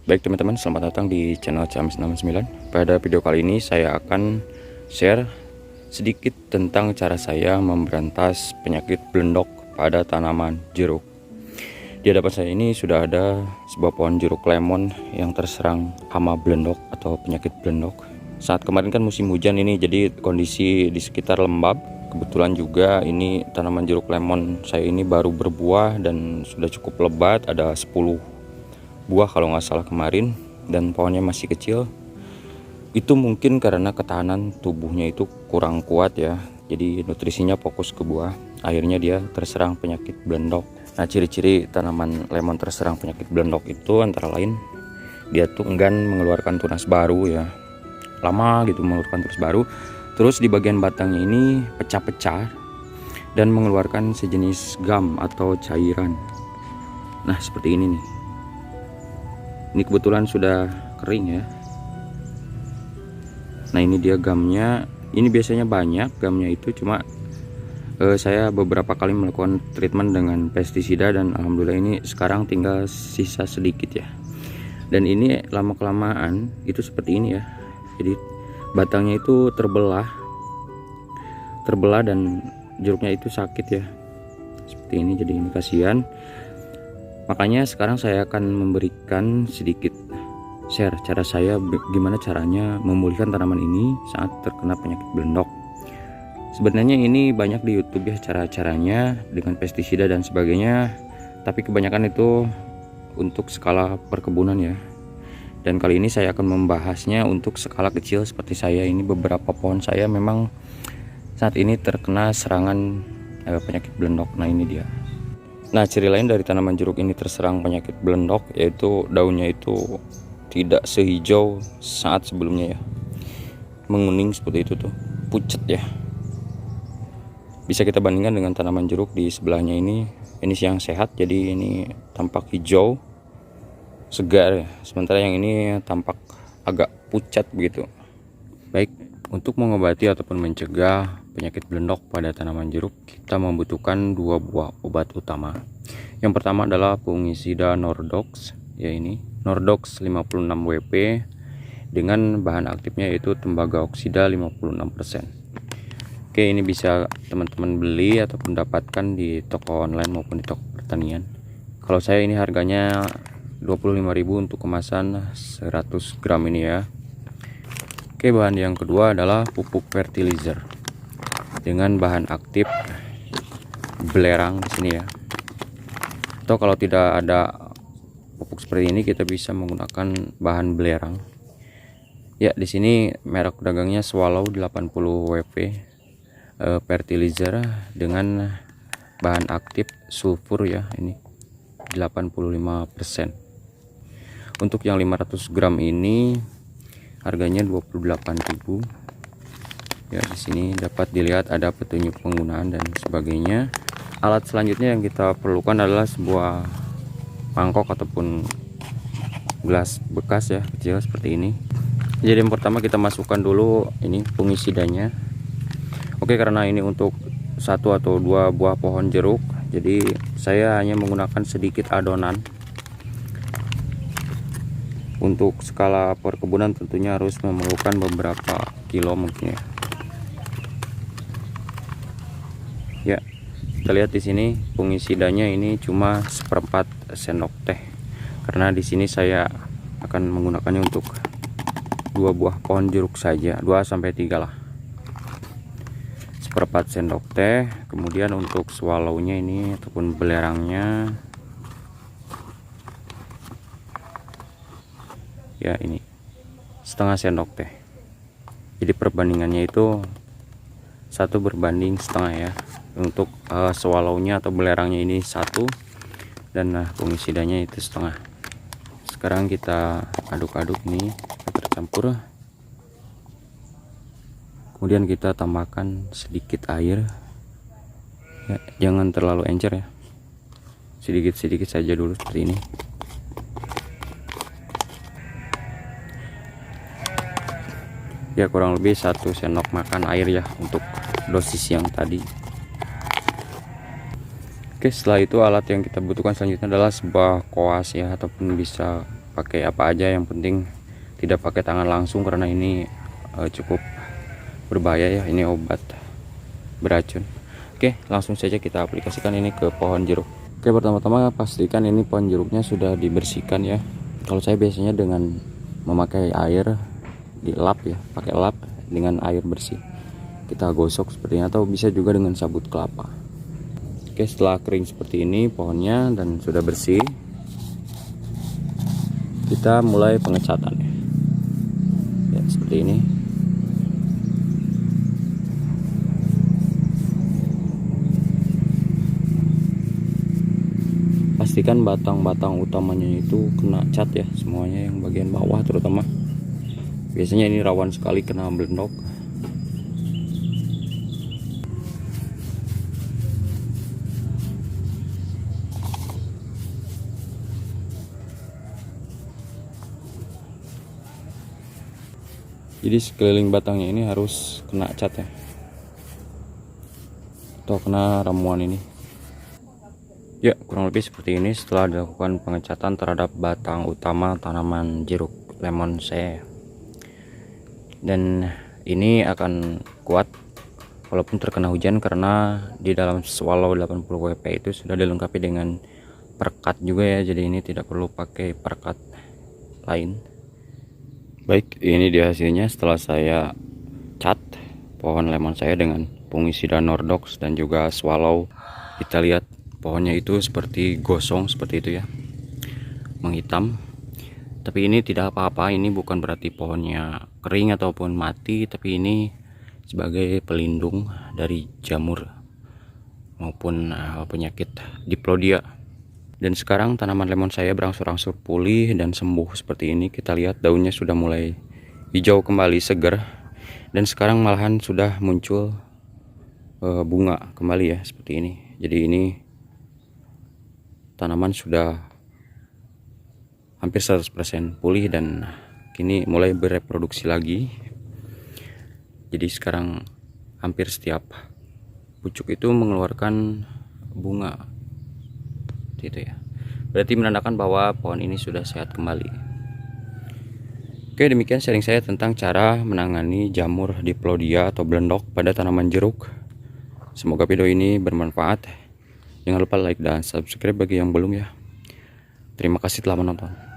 Baik teman-teman, selamat datang di channel Ciamis 69. Pada video kali ini saya akan share sedikit tentang cara saya memberantas penyakit belendok pada tanaman jeruk. Di hadapan saya ini sudah ada sebuah pohon jeruk lemon yang terserang hama belendok atau penyakit belendok. Saat kemarin kan musim hujan ini, jadi kondisi di sekitar lembab. Kebetulan juga ini tanaman jeruk lemon saya ini baru berbuah dan sudah cukup lebat, ada 10 buah kalau nggak salah kemarin, dan pohonnya masih kecil. Itu mungkin karena ketahanan tubuhnya itu kurang kuat ya, jadi nutrisinya fokus ke buah, akhirnya dia terserang penyakit belendok. Nah, ciri-ciri tanaman lemon terserang penyakit belendok itu antara lain dia tuh enggan mengeluarkan tunas baru ya, lama gitu mengeluarkan tunas baru. Terus di bagian batangnya ini pecah-pecah dan mengeluarkan sejenis gam atau cairan. Nah, seperti ini nih. Ini kebetulan sudah kering ya. Nah, ini dia gamnya. Ini biasanya banyak gamnya itu, cuma saya beberapa kali melakukan treatment dengan pestisida dan alhamdulillah ini sekarang tinggal sisa sedikit ya. Dan ini lama kelamaan itu seperti ini ya. Jadi batangnya itu terbelah dan jeruknya itu sakit ya. Seperti ini, jadi ini kasihan. Makanya sekarang saya akan memberikan sedikit share cara saya gimana caranya memulihkan tanaman ini saat terkena penyakit belendok. Sebenarnya ini banyak di YouTube ya cara-caranya dengan pestisida dan sebagainya, tapi kebanyakan itu untuk skala perkebunan ya. Dan kali ini saya akan membahasnya untuk skala kecil seperti saya ini. Beberapa pohon saya memang saat ini terkena serangan penyakit belendok. Nah, ini dia. Nah, ciri lain dari tanaman jeruk ini terserang penyakit belendok yaitu daunnya itu tidak sehijau saat sebelumnya ya, menguning seperti itu tuh, pucat ya. Bisa kita bandingkan dengan tanaman jeruk di sebelahnya ini yang sehat, jadi ini tampak hijau segar ya, sementara yang ini tampak agak pucat begitu. Baik, untuk mengobati ataupun mencegah penyakit belendok pada tanaman jeruk, kita membutuhkan dua buah obat utama. Yang pertama adalah fungisida Nordox, ya ini Nordox 56 WP dengan bahan aktifnya yaitu tembaga oksida 56%. Oke, ini bisa teman-teman beli ataupun dapatkan di toko online maupun di toko pertanian. Kalau saya ini harganya 25.000 untuk kemasan 100 gram ini ya. Oke, bahan yang kedua adalah pupuk fertilizer dengan bahan aktif belerang di sini ya. Atau kalau tidak ada pupuk seperti ini, kita bisa menggunakan bahan belerang. Ya, di sini merek dagangnya Swallow 80 WP fertilizer dengan bahan aktif sulfur ya, ini 85%. Untuk yang 500 gram ini harganya 28.000. Ya, di sini dapat dilihat ada petunjuk penggunaan dan sebagainya. Alat selanjutnya yang kita perlukan adalah sebuah mangkok ataupun gelas bekas ya, kecil seperti ini. Jadi yang pertama kita masukkan dulu ini fungisidanya. Oke, karena ini untuk satu atau dua buah pohon jeruk, jadi saya hanya menggunakan sedikit adonan. Untuk skala perkebunan tentunya harus memerlukan beberapa kilo mungkin ya. Ya, kita lihat di sini fungisidanya ini cuma 1/4 sendok teh. Karena di sini saya akan menggunakannya untuk dua buah pohon jeruk saja, 2 sampai 3 lah. 1/4 sendok teh. Kemudian untuk swallownya ini ataupun belerangnya ya, ini 1/2 sendok teh. Jadi perbandingannya itu 1:1,5 ya. Untuk swallownya atau belerangnya ini 1 dan fungisidanya itu 1/2. Sekarang kita aduk-aduk nih tercampur. Kemudian kita tambahkan sedikit air ya, jangan terlalu encer ya, sedikit-sedikit saja dulu seperti ini. Ya, kurang lebih 1 sendok makan air ya untuk dosis yang tadi. Oke, setelah itu alat yang kita butuhkan selanjutnya adalah sebuah koas ya, ataupun bisa pakai apa aja, yang penting tidak pakai tangan langsung karena ini cukup berbahaya ya, ini obat beracun. Oke, langsung saja kita aplikasikan ini ke pohon jeruk. Oke, pertama-tama pastikan ini pohon jeruknya sudah dibersihkan ya. Kalau saya biasanya dengan memakai air dilap ya, pakai lap dengan air bersih. Kita gosok seperti ini, atau bisa juga dengan sabut kelapa. Oke, setelah kering seperti ini pohonnya dan sudah bersih, kita mulai pengecatan ya, seperti ini. Pastikan batang-batang utamanya itu kena cat ya, semuanya yang bagian bawah terutama. Biasanya ini rawan sekali kena belendok. Jadi sekeliling batangnya ini harus kena cat ya, atau kena ramuan ini. Ya, kurang lebih seperti ini setelah dilakukan pengecatan terhadap batang utama tanaman jeruk lemon saya. Dan ini akan kuat walaupun terkena hujan, karena di dalam swallow 80 WP itu sudah dilengkapi dengan perekat juga ya, jadi ini tidak perlu pakai perekat lain. Baik, ini dia hasilnya setelah saya cat pohon lemon saya dengan fungisida Nordox dan juga swallow. Kita lihat pohonnya itu seperti gosong seperti itu ya, menghitam. Tapi ini tidak apa-apa, ini bukan berarti pohonnya kering ataupun mati, tapi ini sebagai pelindung dari jamur maupun penyakit diplodia. Dan sekarang tanaman lemon saya berangsur-angsur pulih dan sembuh seperti ini. Kita lihat daunnya sudah mulai hijau kembali, segar, dan sekarang malahan sudah muncul bunga kembali ya, seperti ini. Jadi ini tanaman sudah hampir 100% pulih dan kini mulai bereproduksi lagi. Jadi sekarang hampir setiap pucuk itu mengeluarkan bunga, gitu ya. Berarti menandakan bahwa pohon ini sudah sehat kembali. Oke, demikian sharing saya tentang cara menangani jamur diplodia atau belendok pada tanaman jeruk. Semoga video ini bermanfaat. Jangan lupa like dan subscribe bagi yang belum ya. Terima kasih telah menonton.